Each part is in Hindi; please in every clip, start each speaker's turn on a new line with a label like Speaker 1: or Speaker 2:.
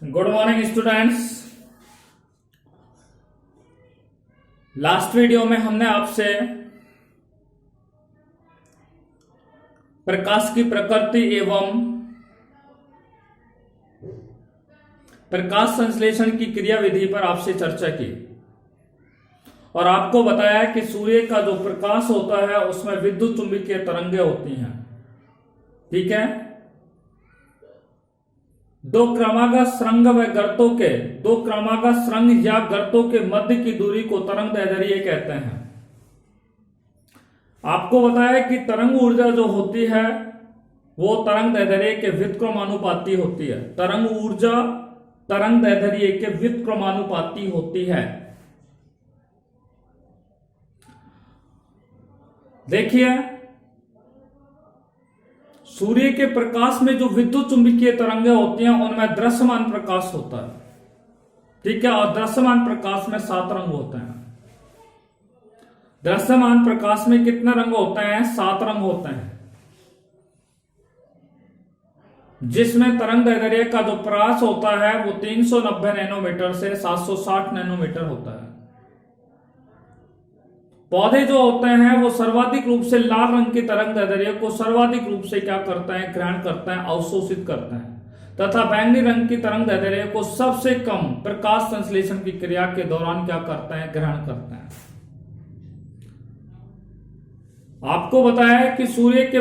Speaker 1: Good morning students. Last video में हमने आपसे प्रकाश की प्रकृति एवं प्रकाश संश्लेषण की क्रिया विधि पर आपसे चर्चा की और आपको बताया कि सूर्य का जो प्रकाश होता है उसमें विद्युत चुंबकीय तरंगें होती हैं। ठीक है। दो क्रमागत सुरंग या गर्तों के मध्य की दूरी को तरंग दैर्ध्य कहते हैं। आपको बताया कि तरंग ऊर्जा जो होती है वो तरंग दैर्ध्य के व्युत्क्रमानुपाती होती है। तरंग ऊर्जा तरंग दैर्ध्य के व्युत्क्रमानुपाती होती है। देखिए, सूर्य के प्रकाश में जो विद्युत चुंबकीय तरंगें होती हैं उनमें दृश्यमान प्रकाश होता है। ठीक है। और दृश्यमान प्रकाश में 7 रंग होते हैं। दृश्यमान प्रकाश में कितने रंग होते हैं? 7 रंग होते हैं, जिसमें तरंग दैर्ध्य का जो प्रकाश होता है वो 390 नैनोमीटर से 760 नैनोमीटर होता है। पौधे जो होते हैं वो सर्वाधिक रूप से लाल रंग की तरंग दैर्ध्य को सर्वाधिक रूप से क्या करते हैं? ग्रहण करते हैं, अवशोषित करते हैं, तथा बैंगनी रंग की तरंग दैर्ध्य को सबसे कम प्रकाश संश्लेषण की क्रिया के दौरान क्या करते हैं? ग्रहण करते हैं। आपको बताया कि सूर्य के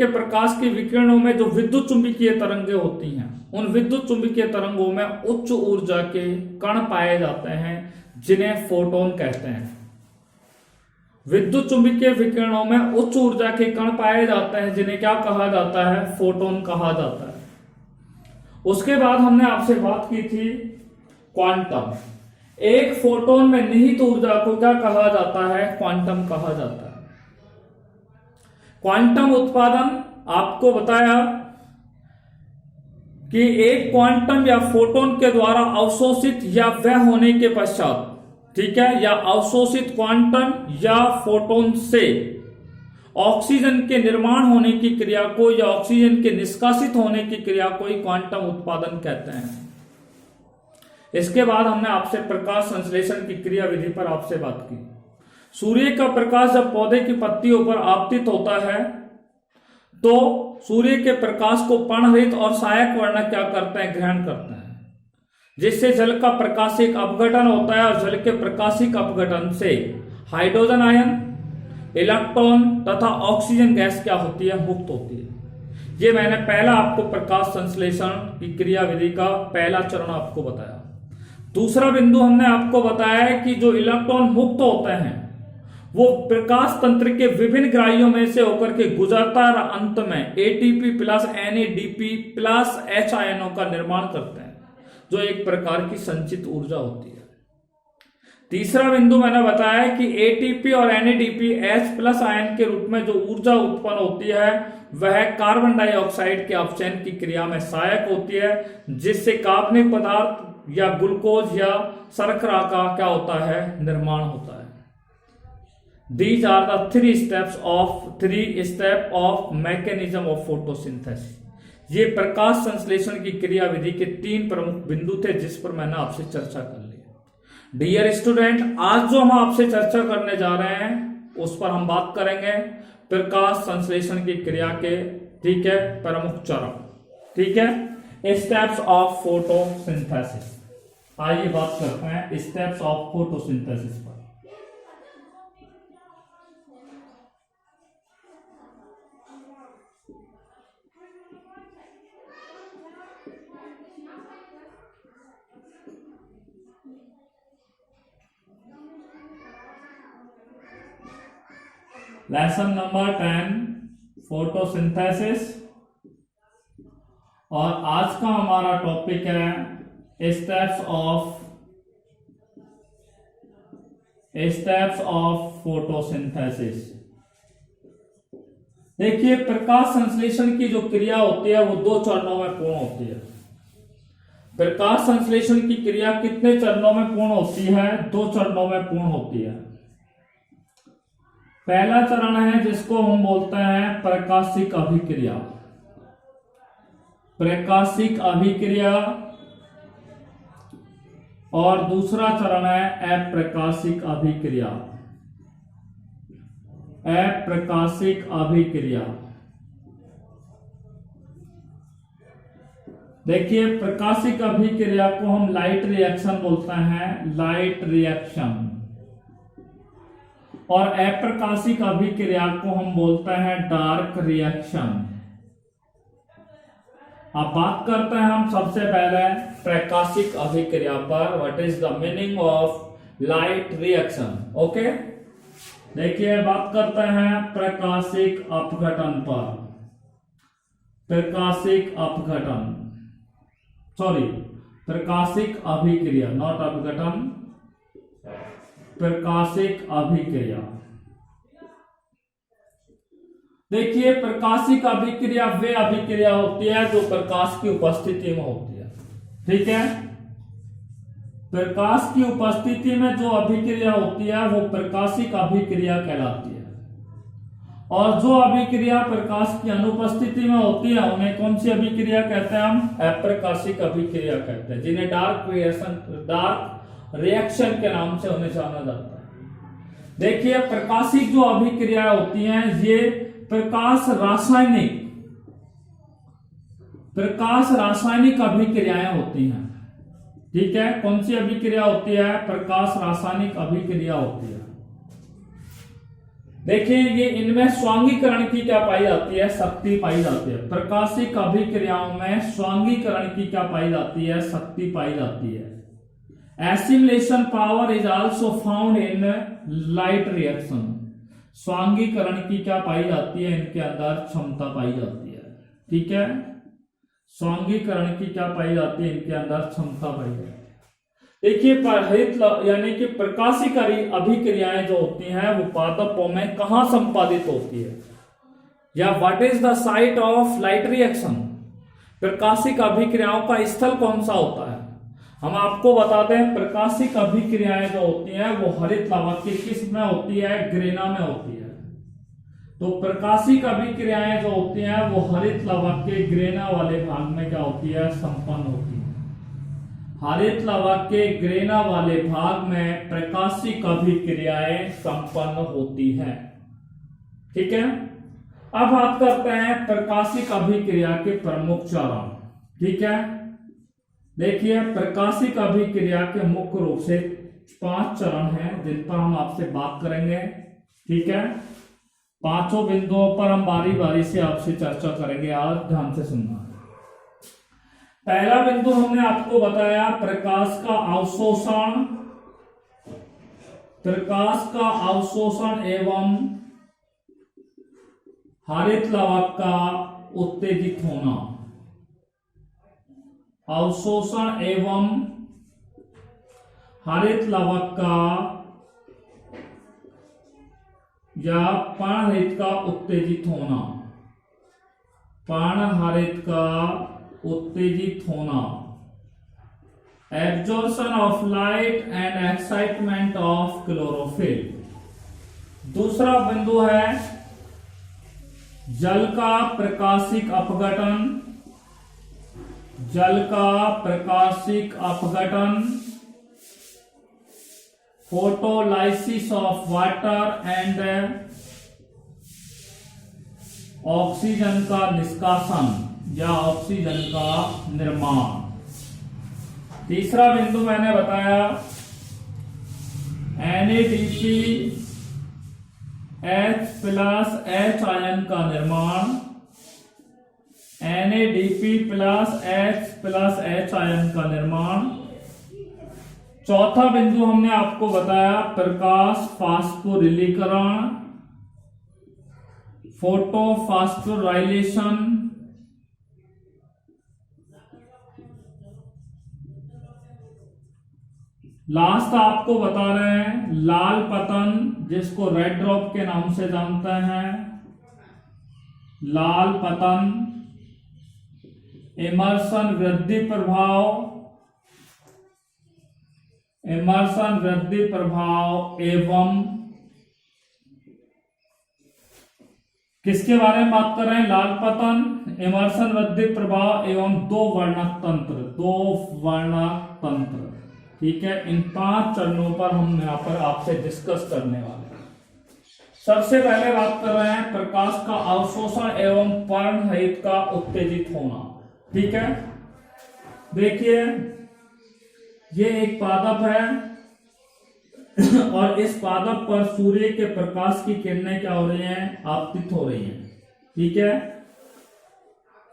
Speaker 1: प्रकाश के विकिरणों में जो विद्युत चुंबकीय तरंगें होती हैं उन विद्युत चुंबकीय तरंगों में उच्च ऊर्जा के कण पाए जाते हैं जिन्हें फोटोन कहते हैं। विद्युत चुंबकीय विकिरणों में उच्च ऊर्जा के कण पाए जाते हैं जिन्हें क्या कहा जाता है? फोटोन कहा जाता है। उसके बाद हमने आपसे बात की थी क्वांटम। एक फोटोन में निहित ऊर्जा को क्या कहा जाता है? क्वांटम कहा जाता है। क्वांटम उत्पादन आपको बताया कि एक क्वांटम या फोटोन के द्वारा अवशोषित या व्यय होने के पश्चात, ठीक है, या अवशोषित क्वांटम या फोटोन से ऑक्सीजन के निर्माण होने की क्रिया को या ऑक्सीजन के निष्कासित होने की क्रिया को ही क्वांटम उत्पादन कहते हैं। इसके बाद हमने आपसे प्रकाश संश्लेषण की क्रिया विधि पर आपसे बात की। सूर्य का प्रकाश जब पौधे की पत्तियों पर आपतित होता है तो सूर्य के प्रकाश को पर्णरहित और सहायक वर्ण क्या करते हैं? ग्रहण करते हैं, जिससे जल का प्रकाशिक अपघटन होता है और जल के प्रकाशिक अपघटन से हाइड्रोजन आयन, इलेक्ट्रॉन तथा ऑक्सीजन गैस क्या होती है? मुक्त होती है। ये मैंने पहला आपको प्रकाश संश्लेषण की क्रिया विधि का पहला चरण आपको बताया। दूसरा बिंदु हमने आपको बताया है कि जो इलेक्ट्रॉन मुक्त होते हैं वो प्रकाश तंत्र के विभिन्न ग्राहियों में से होकर के गुजरता और अंत में ATP plus NADP plus H आयनों का निर्माण करते हैं, जो एक प्रकार की संचित ऊर्जा होती है। तीसरा बिंदु मैंने बताया कि एटीपी और NADP H प्लस आयन के रूप में जो ऊर्जा उत्पन्न होती है वह कार्बन डाइऑक्साइड के अपचयन की क्रिया में सहायक होती है, जिससे कार्बनिक पदार्थ या ग्लूकोज या शर्करा का क्या होता है? निर्माण होता है। These are the three steps of mechanism of photosynthesis। ये प्रकाश संश्लेषण की क्रिया विधि के 3 प्रमुख बिंदु थे जिस पर मैंने आपसे चर्चा कर ली। डियर स्टूडेंट, आज जो हम आपसे चर्चा करने जा रहे हैं उस पर हम बात करेंगे प्रकाश संश्लेषण की क्रिया के, ठीक है, प्रमुख चरण, ठीक है, स्टेप्स ऑफ फोटोसिंथेसिस। आइए बात करते हैं स्टेप्स ऑफ फोटोसिंथेसिस पर। लेसन नंबर 10 फोटोसिंथेसिस, और आज का हमारा टॉपिक है स्टेप्स ऑफ फोटोसिंथेसिस। देखिए, प्रकाश संश्लेषण की जो क्रिया होती है वो 2 चरणों में पूर्ण होती है। प्रकाश संश्लेषण की क्रिया कितने चरणों में पूर्ण होती है? 2 चरणों में पूर्ण होती है। पहला चरण है जिसको हम बोलते हैं प्रकाशिक अभिक्रिया। प्रकाशिक अभिक्रिया, और दूसरा चरण है अप्रकाशिक अभिक्रिया। अप्रकाशिक अभिक्रिया, देखिए प्रकाशिक अभिक्रिया को हम लाइट रिएक्शन बोलते हैं, लाइट रिएक्शन, और अप्रकाशिक अभिक्रिया को हम बोलते हैं डार्क रिएक्शन। अब बात करते हैं हम सबसे पहले प्रकाशिक अभिक्रिया पर। What is the meaning of light reaction? Okay, देखिए बात करते हैं प्रकाशिक अपघटन पर। प्रकाशिक अपघटन, सॉरी प्रकाशिक अभिक्रिया, नॉट अपघटन, प्रकाशिक अभिक्रिया। देखिए प्रकाशिक अभिक्रिया वे अभिक्रिया होती है जो प्रकाश की उपस्थिति में होती है। ठीक है, प्रकाश की उपस्थिति में जो अभिक्रिया होती है वो प्रकाशिक अभिक्रिया कहलाती है, और जो अभिक्रिया प्रकाश की अनुपस्थिति में होती है उन्हें कौन सी अभिक्रिया कहते हैं? हम अप्रकाशिक अभिक्रिया कहते हैं, जिन्हें डार्क रिएक्शन के नाम से उन्हें जाना जाता है। देखिए प्रकाशिक जो अभिक्रिया होती हैं ये प्रकाश रासायनिक अभिक्रियाएं होती हैं। ठीक है, कौन सी अभिक्रिया होती है? प्रकाश रासायनिक अभिक्रिया होती है। देखिए ये इनमें स्वांगीकरण की क्या पाई जाती है? शक्ति पाई जाती है। प्रकाशिक अभिक्रियाओं में स्वांगीकरण की क्या पाई जाती है? शक्ति पाई जाती है। Assimilation power is also found in light reaction. स्वांगीकरण की क्या पाई जाती है? इनके अंदर क्षमता पाई जाती है। ठीक है, स्वांगीकरण की क्या पाई जाती है? इनके अंदर क्षमता पाई जाती है। देखिए हरित यानी कि प्रकाशिक अभिक्रियाएं जो होती हैं वो पादपों में कहां संपादित होती है, या what is the site of light reaction? प्रकाशिक अभिक्रियाओं का स्थल कौन सा होता है? हम आपको बता दें प्रकाशिक अभिक्रियाएं जो होती हैं वो हरित लावा की किस में होती है? ग्रेना में होती है। तो प्रकाशिक अभिक्रियाएं जो होती हैं वो हरित लावा के ग्रेना वाले भाग में क्या होती है? संपन्न होती है। हरित लावा के ग्रेना वाले भाग में प्रकाशिक अभिक्रियाएं संपन्न होती हैं। ठीक है, अब बात करते हैं प्रकाशिक अभिक्रिया के प्रमुख चरण। ठीक है, देखिए प्रकाशिक अभिक्रिया के मुख्य रूप से 5 चरण हैं जिन पर हम आपसे बात करेंगे। ठीक है, 5 बिंदुओं पर हम बारी बारी से आपसे चर्चा करेंगे। आज ध्यान से सुनना। पहला बिंदु हमने आपको बताया प्रकाश का अवशोषण, प्रकाश का अवशोषण एवं हरित लावा का उत्तेजित होना। अवशोषण एवं हरित लावा का या पर्णहरित का उत्तेजित होना। पर्णहरित का उत्तेजित होना। Absorption of light and excitement of chlorophyll. दूसरा बिंदु है जल का प्रकाशिक अपघटन। जल का प्रकाशिक अपघटन, photolysis of water and oxygen का निष्कासन या ऑक्सीजन का निर्माण। तीसरा बिंदु मैंने बताया NADPH+ आयन का निर्माण। NADPH+ आयन का निर्माण। चौथा बिंदु हमने आपको बताया प्रकाश फास्फोरिलीकरण, फोटोफास्फोराइलेशन। लास्ट आपको बता रहे हैं लाल पतन, जिसको रेड ड्रॉप के नाम से जानते हैं। लाल पतन, इमर्शन वृद्धि प्रभाव, इमर्शन वृद्धि प्रभाव एवं किसके बारे में बात कर रहे हैं? लाल पतन, इमर्सन विद्युत प्रभाव एवं दो वर्णक तंत्र। ठीक है, इन 5 चरणों पर हम यहाँ पर आपसे डिस्कस करने वाले हैं। सबसे पहले बात कर रहे हैं प्रकाश का अवशोषण एवं पर्णरहित का उत्तेजित होना। ठीक है, देखिए ये एक पादप है और इस पादप पर सूर्य के प्रकाश की किरणें क्या हो रही हैं? आपतित हो रही हैं। ठीक है,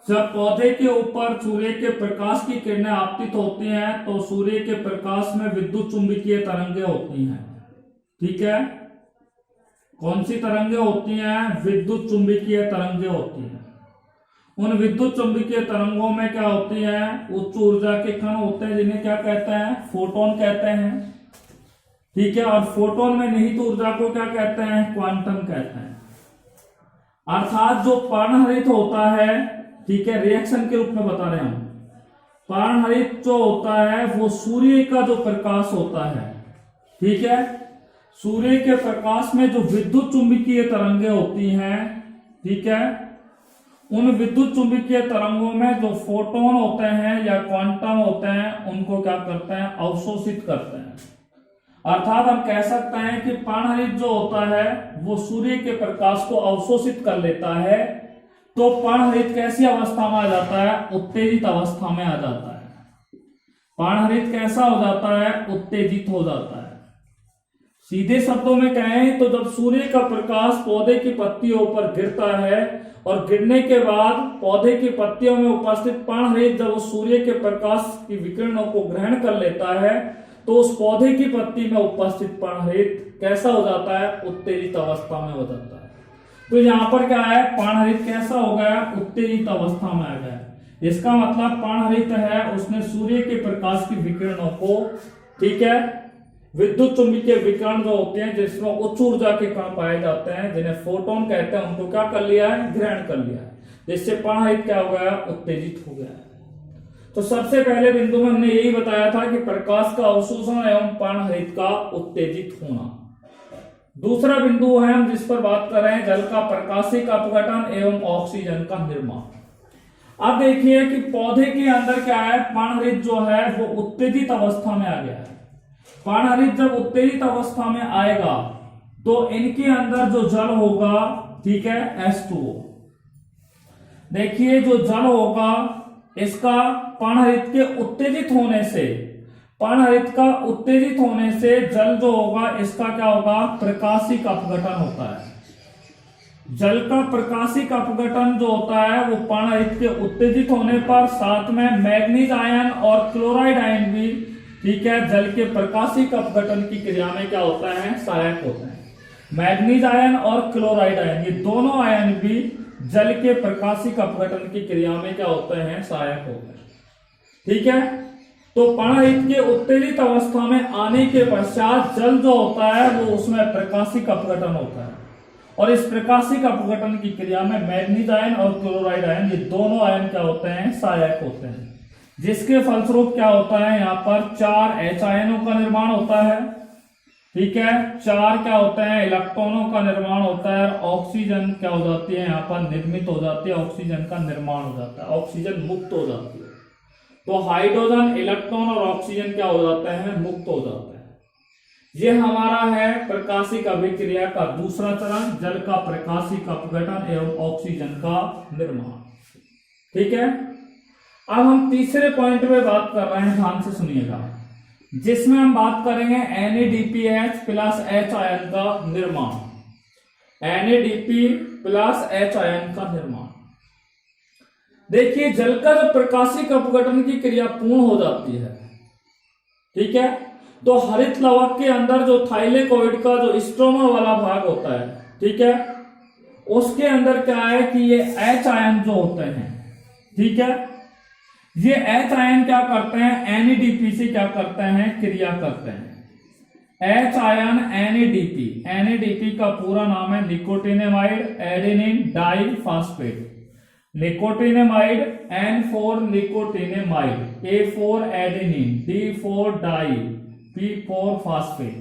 Speaker 1: जब पौधे के ऊपर सूर्य के प्रकाश की किरणें आपतित होती हैं तो सूर्य के प्रकाश में विद्युत चुंबकीय तरंगें होती हैं। ठीक है, कौन सी तरंगें होती हैं? विद्युत चुंबकीय तरंगें होती हैं। उन विद्युत चुंबकीय तरंगों में क्या होती हैं? उच्च ऊर्जा के कण होते हैं, जिन्हें क्या कहते हैं? फोटोन कहते हैं। ठीक है, और फोटोन में निहित ऊर्जा को क्या कहते हैं? क्वांटम कहते हैं। अर्थात जो पर्णहरित होता है, ठीक है, रिएक्शन के रूप में बता रहे हैं हम, पर्णहरित जो होता है वो सूर्य का जो प्रकाश होता है, ठीक है, सूर्य के प्रकाश में जो विद्युत चुंबकीय तरंगें होती हैं, ठीक है, उन विद्युत चुंबकीय तरंगों में जो फोटोन होते हैं या क्वांटम होते हैं, उनको क्या करते हैं? अवशोषित करते हैं। अर्थात हम कह सकते हैं कि पर्णहरित जो होता है वो सूर्य के प्रकाश को अवशोषित कर लेता है। तो पर्णहरित कैसी अवस्था में आ जाता है? उत्तेजित अवस्था में आ जाता है। पर्णहरित कैसा हो जाता है? उत्तेजित हो जाता है। सीधे शब्दों में कहें तो जब सूर्य का प्रकाश पौधे की पत्तियों पर गिरता है और गिरने के बाद पौधे की पत्तियों में उपस्थित पर्णहरित जब उस सूर्य के प्रकाश की विकिरणों को ग्रहण कर लेता है तो उस पौधे की पत्ती में उपस्थित पर्णहरित कैसा हो जाता है? उत्तेजित अवस्था में हो जाता है। तो यहाँ पर क्या है? पर्णहरित कैसा हो गया? उत्तेजित अवस्था में आ गया। इसका मतलब पर्णहरित है, उसने सूर्य के प्रकाश की विकिरणों को, ठीक है, विद्युत चुंबकीय विकिरण जो होते हैं जिसमें उच्च ऊर्जा के कण पाए जाते हैं, जिन्हें फोटोन कहते हैं, उनको क्या कर लिया है? ग्रहण कर लिया है, जिससे पर्णहरित क्या हो गया? उत्तेजित हो गया। तो सबसे पहले बिंदु में हमने यही बताया था कि प्रकाश का अवशोषण एवं पर्णहरित का उत्तेजित होना। दूसरा बिंदु है हम जिस पर बात कर रहे हैं, जल का प्रकाशिक अपघटन एवं ऑक्सीजन का निर्माण। अब देखिए कि पौधे के अंदर क्या है? पर्णहरित जो है वो उत्तेजित अवस्था में आ गया है। पर्णहरित जब उत्तेजित अवस्था में आएगा तो इनके अंदर जो जल होगा, ठीक है, H2O। देखिए जो जल होगा इसका पर्णहरित के उत्तेजित होने से, पर्णहरित का उत्तेजित होने से जल जो होगा इसका क्या होगा? प्रकाशिक अपघटन होता है। जल का प्रकाशिक अपघटन जो होता है वो पर्णहरित के उत्तेजित होने पर साथ में मैग्नीज आयन और क्लोराइड आयन भी, ठीक है, जल के प्रकाशिक अपघटन की क्रिया में क्या होता है? सहायक होते हैं। मैग्नीज आयन और क्लोराइड आयन, ये दोनों आयन भी जल के प्रकाशिक अपघटन की क्रिया में क्या होते हैं? सहायक होते हैं। ठीक है, तो पर्णहरित के उत्तेजित अवस्था में आने के पश्चात जल जो होता है वो उसमें प्रकाशिक अपघटन होता है और इस प्रकाशिक अपघटन की क्रिया में मैग्नीज आयन और क्लोराइड आयन, ये दोनों आयन क्या होते हैं? सहायक होते हैं, जिसके फलस्वरूप क्या होता है? यहाँ पर 4 H आयनों का निर्माण होता है। ठीक है, 4 क्या होते हैं? इलेक्ट्रॉनों का निर्माण होता है। ऑक्सीजन क्या हो जाती है? यहाँ पर निर्मित हो जाती है, ऑक्सीजन का निर्माण हो जाता है, ऑक्सीजन मुक्त हो जाती है। तो हाइड्रोजन, इलेक्ट्रॉन और ऑक्सीजन क्या हो जाते हैं? मुक्त हो जाते हैं। ये हमारा है प्रकाशिक अभिक्रिया का दूसरा चरण, जल का प्रकाशिक अपघटन एवं ऑक्सीजन का निर्माण। ठीक है, अब हम तीसरे पॉइंट पे बात कर रहे हैं, ध्यान से सुनिएगा, जिसमें हम बात करेंगे NADPH प्लस H आयन का निर्माण। NADP प्लस H आयन का निर्माण। देखिए जल का जब प्रकाशिक अपघटन की क्रिया पूर्ण हो जाती है, ठीक है, तो हरित लवक के अंदर जो थाइलेकोइड का जो स्ट्रोमा वाला भाग होता है, ठीक है, उसके अंदर क्या है कि ये H आयन जो होते हैं, ठीक है, ये H आयन क्या करते हैं? NADP से क्या करते हैं? क्रिया करते हैं। H आयन NADP का पूरा नाम है nicotinamide adenine diphosphate. Nicotinamide N4 nicotinamide, A4 adenine, D4 di, P4 phosphate.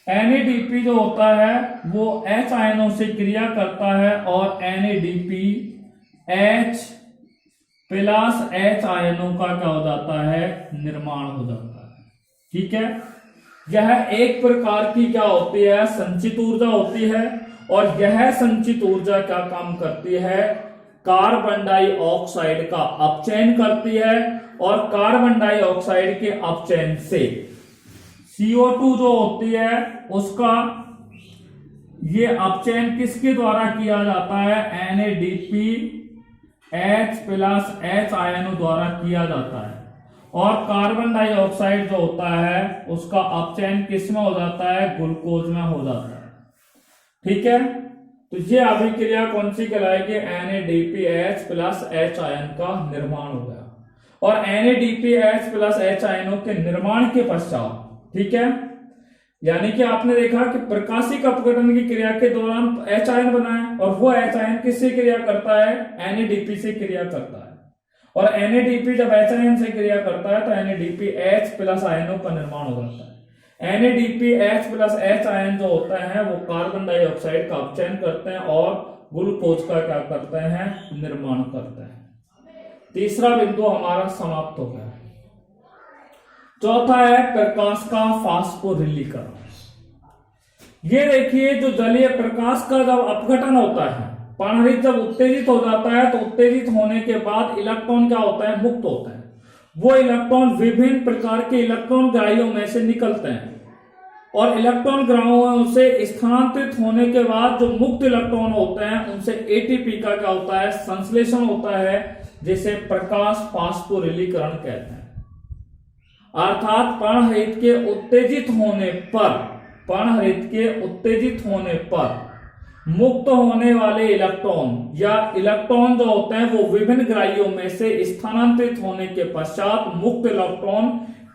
Speaker 1: NADP जो होता है वो H आयनों से क्रिया करता है और NADP H प्लस H आयनों का क्या हो जाता है, निर्माण हो जाता है। ठीक है, यह एक प्रकार की क्या होती है, संचित ऊर्जा होती है और यह संचित ऊर्जा क्या काम करती है, कार्बन डाइऑक्साइड का अपचयन करती है और कार्बन डाइऑक्साइड के अपचयन से CO2 जो होती है उसका ये अपचयन किसके द्वारा किया जाता है, NADP H प्लस H आयनों द्वारा किया जाता है और कार्बन डाइऑक्साइड जो होता है उसका अपचयन किस में हो जाता है, ग्लूकोज में हो जाता है। ठीक है, तो ये अभिक्रिया कौन सी कहलाएगी, NADPH प्लस H आयन का निर्माण हो गया। और NADPH प्लस H आयनों के निर्माण के पश्चात, ठीक है, यानी कि आपने देखा कि प्रकाशिक अपघटन की क्रिया के दौरान H आयन बना है और वो H आयन किससे क्रिया करता है, NADP से क्रिया करता है और NADP जब H आयन से क्रिया करता है तो NADPH प्लस आयनों का निर्माण हो जाता है। NADPH प्लस H आयन जो होता है वो कार्बन डाइऑक्साइड का अपचयन करते हैं और ग्लूकोज का क्या करते हैं, निर्माण करते हैं। तीसरा बिंदु हमारा समाप्त हो गया। चौथा है प्रकाश का फास्फोरिलीकरण। ये देखिए, जो जलीय प्रकाश का जब अपघटन होता है, पर्णहरित जब उत्तेजित हो जाता है तो उत्तेजित होने के बाद इलेक्ट्रॉन क्या होता है, मुक्त होता है। वो इलेक्ट्रॉन विभिन्न प्रकार के इलेक्ट्रॉन ग्राहियों में से निकलते हैं और इलेक्ट्रॉन ग्राहियों से स्थानांतरित होने के बाद जो मुक्त इलेक्ट्रॉन होते हैं उनसे ATP का क्या होता है, संश्लेषण होता है, जिसे प्रकाश फास्फोरिलीकरण कहते हैं। अर्थात पर्णहरित के उत्तेजित होने पर मुक्त होने वाले इलेक्ट्रॉन या इलेक्ट्रॉन जो होते हैं वो विभिन्न ग्राहियों में से स्थानांतरित होने के पश्चात मुक्त इलेक्ट्रॉन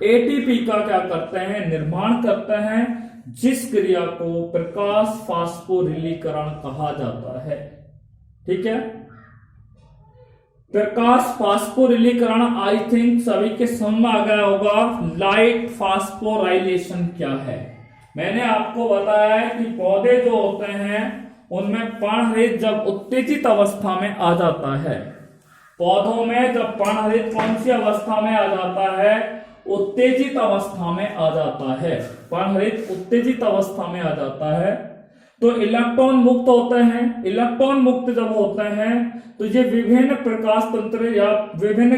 Speaker 1: ATP का क्या करते हैं, निर्माण करते हैं, जिस क्रिया को प्रकाश फास्फोरिलीकरण कहा जाता है। ठीक है, प्रकाश फास्फोरिलीकरण आई थिंक सभी के समझ में आ गया होगा। लाइट फास्फोराइलेशन क्या है, मैंने आपको बताया है कि पौधे जो होते हैं उनमें पर्णहरित जब उत्तेजित अवस्था में आ जाता है, पौधों में जब पर्णहरित कौन सी अवस्था में आ जाता है, उत्तेजित अवस्था में आ जाता है, पर्णहरित उत्तेजित अवस्था में आ जाता है तो इलेक्ट्रॉन मुक्त होते हैं। इलेक्ट्रॉन मुक्त जब होते हैं तो ये विभिन्न प्रकाश तंत्र या विभिन्न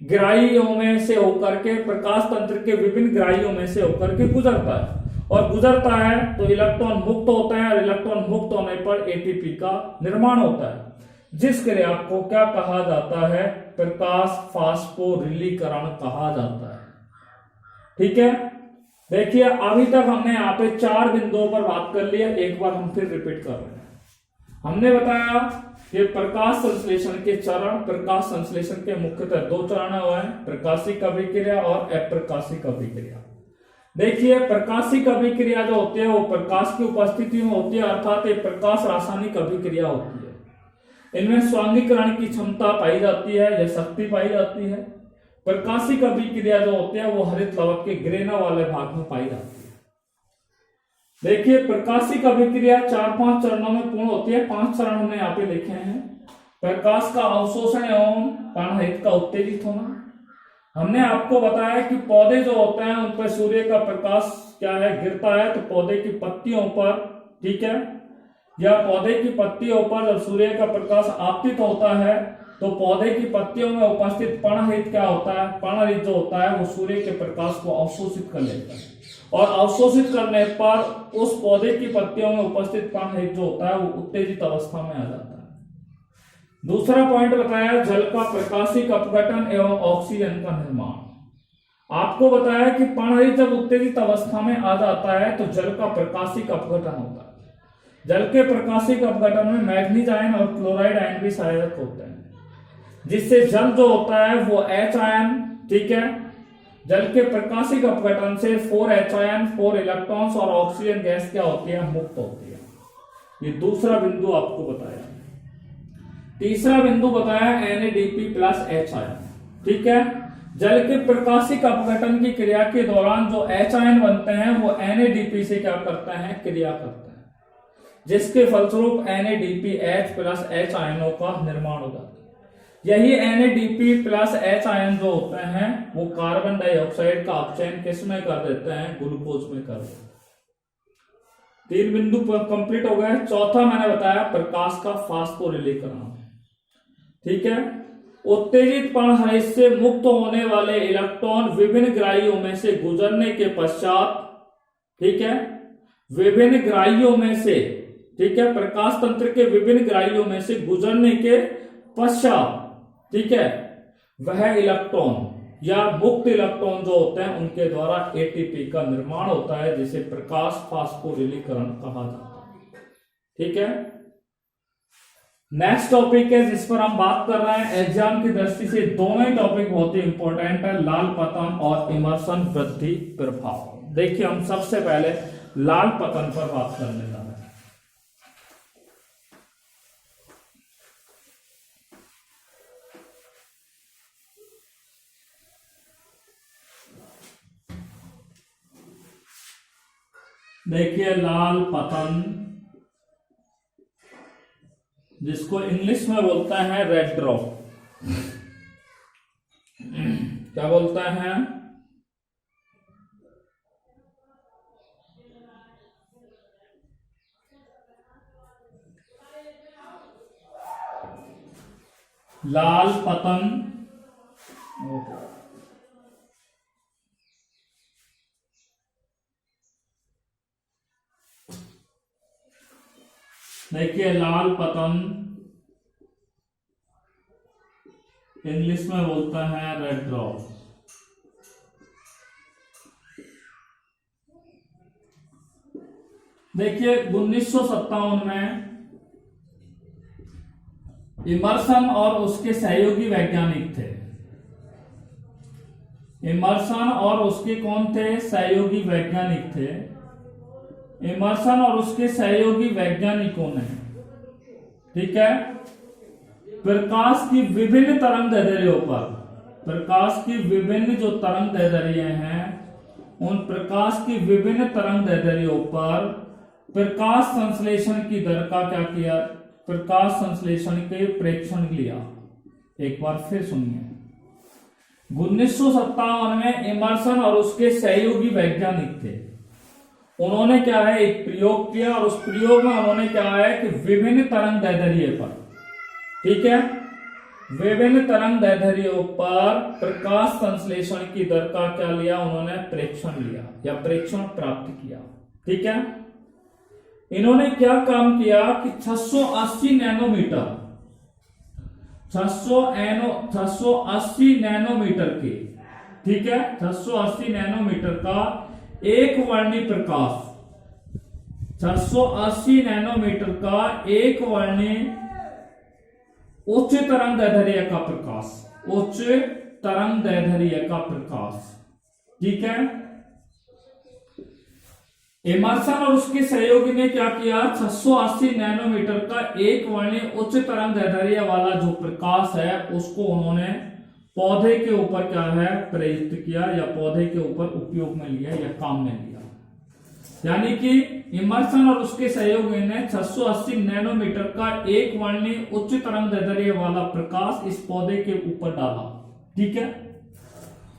Speaker 1: ग्राहियों में से होकर के, प्रकाश तंत्र के विभिन्न ग्राहियों में से होकर के गुजरता है और गुजरता है तो इलेक्ट्रॉन मुक्त होते हैं और इलेक्ट्रॉन मुक्त होने पर ATP का निर्माण होता है, जिस क्रिया को क्या कहा जाता है, प्रकाश फास्फोरिलीकरण कहा जाता है। ठीक है, देखिए अभी तक हमने यहाँ पे 4 बिंदुओं पर बात कर लिया, एक बार हम फिर रिपीट कर रहे हैं। हमने बताया कि प्रकाश संश्लेषण के चरण, प्रकाश संश्लेषण के मुख्यतः 2 चरण हुए हैं, प्रकाशिक अभिक्रिया और अप्रकाशिक अभिक्रिया। देखिए प्रकाशिक अभिक्रिया जो होती है वो प्रकाश की उपस्थिति में होती है, अर्थात एक प्रकाश रासायनिक अभिक्रिया होती है। इनमें स्वांगीकरण की क्षमता पाई जाती है या शक्ति पाई जाती है। प्रकाशिक अभिक्रिया जो होती है वो हरित लवक के ग्रेना वाले भाग में पाई जाती है। देखिए प्रकाशिक अभिक्रिया 4-5 चरणों में पूर्ण होती है। 5 चरण हमने यहाँ पे लिखे हैं। प्रकाश का अवशोषण एवं पर्णहरित का उत्तेजित होना। हमने आपको बताया कि पौधे जो होते हैं उन पर सूर्य का प्रकाश क्या है, गिरता है तो पौधे की पत्तियों पर, ठीक है, या पौधे की पत्तियों पर जब सूर्य का प्रकाश आपतित होता है तो पौधे की पत्तियों में उपस्थित पर्णहरित क्या होता है, पर्णहरित जो होता है वो सूर्य के प्रकाश को अवशोषित कर लेता है और अवशोषित करने पर उस पौधे की पत्तियों में उपस्थित पर्णहरित जो होता है वो उत्तेजित अवस्था में आ जाता है। दूसरा पॉइंट बताया जल का प्रकाशिक अपघटन एवं ऑक्सीजन का निर्माण। आपको बताया कि पर्णहरित जब उत्तेजित अवस्था में आ जाता है तो जल का प्रकाशिक अपघटन होता है। जल के प्रकाशिक अपघटन में मैग्नीज आयन और क्लोराइड आयन भी सहायक होते हैं, जिससे जल जो होता है वो H आयन, ठीक है, जल के प्रकाशिक अपघटन से 4H आयन, 4 इलेक्ट्रॉन्स और ऑक्सीजन गैस क्या होती है, मुक्त होती है। ये दूसरा बिंदु आपको बताया। तीसरा बिंदु बताया NADP प्लस H आयन, ठीक है, जल के प्रकाशिक अपघटन की क्रिया के दौरान जो H आयन बनते हैं वो NADP से क्या करते हैं, क्रिया करते हैं, जिसके फलस्वरूप NADPH प्लस H आयनों का निर्माण हो जाता है। यही NADP प्लस H आयन जो होते हैं वो कार्बन डाइऑक्साइड का अपचयन किसमें कर देते हैं, ग्लूकोज में कर देते हैं। 3 बिंदु कंप्लीट हो गए। चौथा मैंने बताया प्रकाश का फास्फोरिलीकरण। ठीक है, उत्तेजित पर्णहरित से मुक्त होने वाले इलेक्ट्रॉन विभिन्न ग्राहियों में से गुजरने के पश्चात, ठीक है, विभिन्न ग्राहियों में से, ठीक है, प्रकाश तंत्र के विभिन्न ग्राहियों में से गुजरने के पश्चात, ठीक है, वह इलेक्ट्रॉन या मुक्त इलेक्ट्रॉन जो होते हैं उनके द्वारा एटीपी का निर्माण होता है, जिसे प्रकाश फास्फोरिलीकरण कहा जाता है। ठीक है, नेक्स्ट टॉपिक है जिस पर हम बात कर रहे हैं, एग्जाम की दृष्टि से दोनों ही टॉपिक बहुत ही इंपॉर्टेंट है, लाल पतन और इमर्सन वृद्धि प्रभाव। देखिए हम सबसे पहले लाल पतन पर बात करने जा रहे हैं। देखिए लाल पतन, जिसको इंग्लिश में बोलता है रेड ड्रॉप, क्या बोलता है, लाल पतन। देखिए लाल पतन इंग्लिश में बोलता है रेड ड्रॉप। देखिए 1957 में इमर्सन और उसके सहयोगी वैज्ञानिक थे। इमर्सन और उसके कौन थे, सहयोगी वैज्ञानिक थे। इमर्सन और उसके सहयोगी वैज्ञानिकों ने, ठीक है, प्रकाश की विभिन्न तरंग दैर्ध्यों पर, प्रकाश की विभिन्न जो तरंग दैर्ध्य हैं उन प्रकाश की विभिन्न तरंग दैर्ध्यों पर प्रकाश संश्लेषण की दर का क्या किया, प्रकाश संश्लेषण के प्रेक्षण लिया। एक बार फिर सुनिए, 1957 में इमर्सन और उसके सहयोगी वैज्ञानिक थे। उन्होंने क्या है, एक प्रयोग किया और उस प्रयोग में उन्होंने क्या है कि विभिन्न तरंग दैर्ध्य पर, ठीक है, विभिन्न तरंग दैर्ध्यों पर प्रकाश संश्लेषण की दर का क्या लिया, उन्होंने प्रेक्षण लिया या प्रेक्षण प्राप्त किया। ठीक है, इन्होंने क्या काम किया कि 680 नैनोमीटर 680 नैनोमीटर के, ठीक है, 680 नैनोमीटर का एक वर्णी प्रकाश, 680 नैनोमीटर का एक वर्णी उच्च तरंग दैर्ध्य का प्रकाश, उच्च तरंग दैर्ध्य का प्रकाश। ठीक है, इमर्सन और उसके सहयोगी ने क्या किया, 680 नैनोमीटर का एक वर्णी उच्च तरंग दैर्ध्य वाला जो प्रकाश है उसको उन्होंने पौधे के ऊपर क्या है प्रयुक्त किया या पौधे के ऊपर उपयोग में लिया या काम में लिया। यानी कि इमर्सन और उसके सहयोगी ने 680 नैनोमीटर का एक वर्णी उच्च तरंग दैर्ध्य वाला प्रकाश इस पौधे के ऊपर डाला। ठीक है,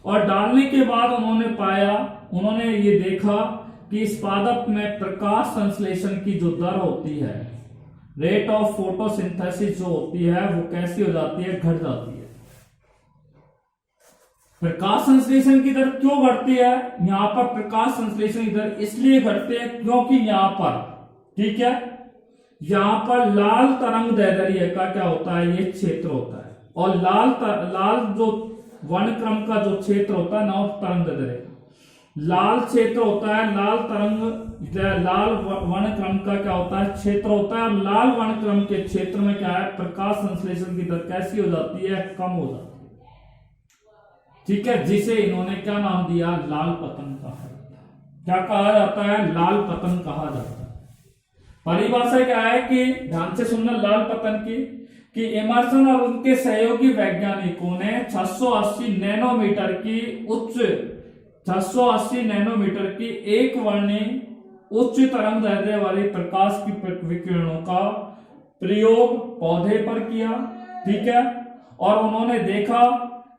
Speaker 1: और डालने के बाद उन्होंने पाया, उन्होंने ये देखा कि इस पादप में प्रकाश संश्लेषण की जो दर होती है, रेट ऑफ फोटोसिंथेसिस जो होती है वो कैसी हो जाती है, घट जाती है। प्रकाश संश्लेषण की दर क्यों घटती है, यहां पर प्रकाश संश्लेषण की दर इसलिए घटती है क्योंकि यहां पर, ठीक है, यहां पर लाल तरंग दैर्ध्य का क्या होता है, ये क्षेत्र होता है, और लाल जो वर्णक्रम का जो क्षेत्र होता है ना तरंग दैर्ध्य, लाल क्षेत्र होता है, लाल वर्णक्रम का क्या होता है, क्षेत्र होता है, और लाल वर्णक्रम के क्षेत्र में क्या है, प्रकाश संश्लेषण की दर कैसी हो जाती है, कम हो जाती है। ठीक है, जिसे इन्होंने क्या नाम दिया, लाल पतन कहा जाता है। क्या कहा जाता है, लाल पतन कहा जाता है। परिभाषा क्या है कि ध्यान से सुनना लाल पतन की, कि इमर्सन और उनके सहयोगी वैज्ञानिकों ने 680 नैनोमीटर की 680 नैनोमीटर की एक वर्णी उच्च तरंग दैर्ध्य वाली प्रकाश की विकिरणों का प्रयोग पौधे पर किया, ठीक है। और उन्होंने देखा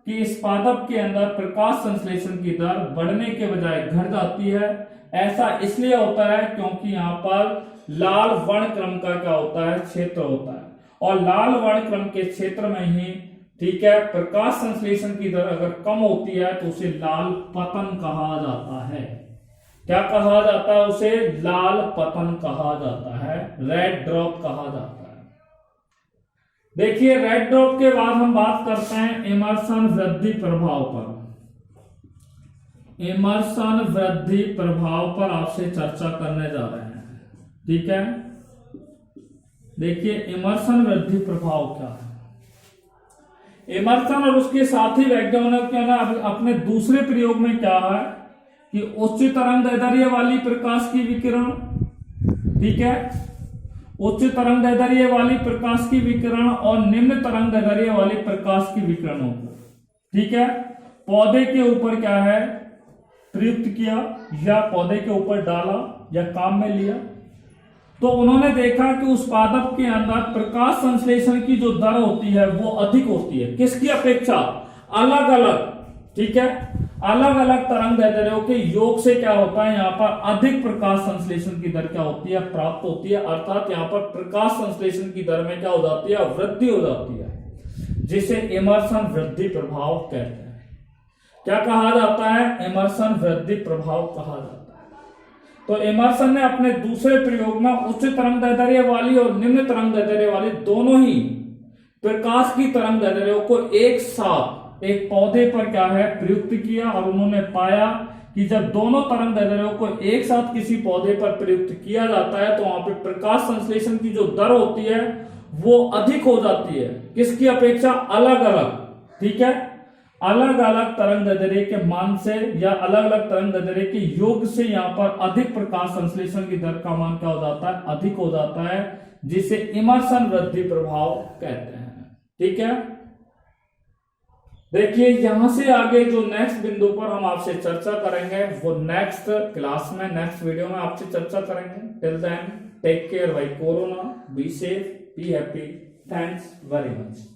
Speaker 1: कि इस पादप के अंदर प्रकाश संश्लेषण की दर बढ़ने के बजाय घट जाती है। ऐसा इसलिए होता है क्योंकि यहाँ पर लाल वर्णक्रम का क्या होता है, क्षेत्र होता है, और लाल वर्णक्रम के क्षेत्र में ही, ठीक है, प्रकाश संश्लेषण की दर अगर कम होती है तो उसे लाल पतन कहा जाता है। क्या कहा जाता है उसे? लाल पतन कहा जाता है, रेड ड्रॉप कहा जाता है। देखिए, रेड ड्रॉप के बाद हम बात करते हैं इमर्सन वृद्धि प्रभाव पर। इमर्सन वृद्धि प्रभाव पर आपसे चर्चा करने जा रहे हैं, ठीक है। देखिए, इमर्सन वृद्धि प्रभाव क्या है। इमर्सन और उसके साथी वैज्ञानिकों ने अपने दूसरे प्रयोग में क्या है कि उच्च तरंग दैर्ध्य वाली प्रकाश की विकिरण, ठीक है, उच्च तरंग दैर्ध्य वाली प्रकाश की विकिरण और निम्न तरंग दैर्ध्य वाली प्रकाश की विकिरणों को, ठीक है, पौधे के ऊपर क्या है प्रयुक्त किया या पौधे के ऊपर डाला या काम में लिया। तो उन्होंने देखा कि उस पादप के अंदर प्रकाश संश्लेषण की जो दर होती है वो अधिक होती है, किसकी अपेक्षा? अलग अलग, ठीक है, अलग अलग तरंग दैर्ध्यों के योग से क्या होता है, यहाँ पर अधिक प्रकाश संश्लेषण की दर क्या होती है, प्राप्त होती है। अर्थात यहाँ पर प्रकाश संश्लेषण की दर में क्या हो जाती है, वृद्धि हो जाती है, जिसे इमर्सन वृद्धि प्रभाव कहते हैं। क्या कहा जाता है? इमर्सन वृद्धि प्रभाव कहा जाता है। तो इमर्सन ने अपने दूसरे प्रयोग में उच्च तरंग दैर्ध्य वाली और निम्न तरंग दैर्ध्य वाली दोनों ही प्रकाश की तरंग दैर्ध्यों को एक साथ एक पौधे पर क्या है प्रयुक्त किया, और उन्होंने पाया कि जब दोनों तरंग दैर्ध्यों को एक साथ किसी पौधे पर प्रयुक्त किया जाता है तो वहां पे प्रकाश संश्लेषण की जो दर होती है वो अधिक हो जाती है, किसकी अपेक्षा? अलग अलग, ठीक है, अलग अलग तरंग दैर्ध्य के मान से या अलग अलग तरंग दैर्ध्य के योग से यहाँ पर अधिक प्रकाश संश्लेषण की दर का मान क्या हो जाता है, अधिक हो जाता है, जिसे इमर्सन वृद्धि प्रभाव कहते हैं, ठीक है। देखिए, यहां से आगे जो नेक्स्ट बिंदु पर हम आपसे चर्चा करेंगे वो नेक्स्ट क्लास में, नेक्स्ट वीडियो में आपसे चर्चा करेंगे। Till then take care bye corona, be safe, be happy, thanks very much.